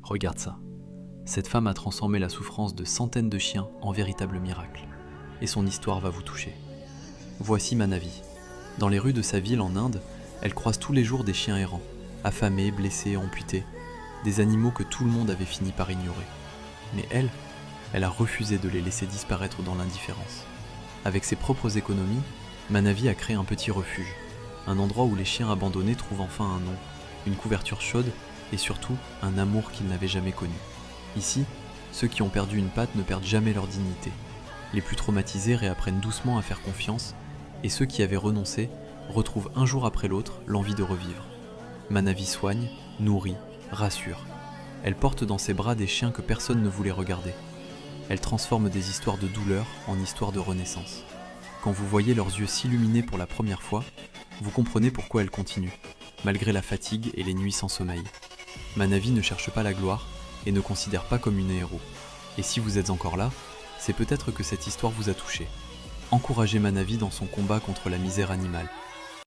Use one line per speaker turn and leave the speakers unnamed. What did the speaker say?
Regarde ça. Cette femme a transformé la souffrance de centaines de chiens en véritable miracle. Et son histoire va vous toucher. Voici Manavi. Dans les rues de sa ville en Inde, elle croise tous les jours des chiens errants, affamés, blessés, amputés, des animaux que tout le monde avait fini par ignorer. Mais elle a refusé de les laisser disparaître dans l'indifférence. Avec ses propres économies, Manavi a créé un petit refuge, un endroit où les chiens abandonnés trouvent enfin un nom, une couverture chaude et surtout un amour qu'ils n'avaient jamais connu. Ici, ceux qui ont perdu une patte ne perdent jamais leur dignité. Les plus traumatisés réapprennent doucement à faire confiance et ceux qui avaient renoncé retrouvent un jour après l'autre l'envie de revivre. Manavi soigne, nourrit, rassure. Elle porte dans ses bras des chiens que personne ne voulait regarder. Elle transforme des histoires de douleur en histoires de renaissance. Quand vous voyez leurs yeux s'illuminer pour la première fois, vous comprenez pourquoi elle continue, malgré la fatigue et les nuits sans sommeil. Manavi ne cherche pas la gloire et ne considère pas comme une héros. Et si vous êtes encore là, c'est peut-être que cette histoire vous a touché. Encouragez Manavi dans son combat contre la misère animale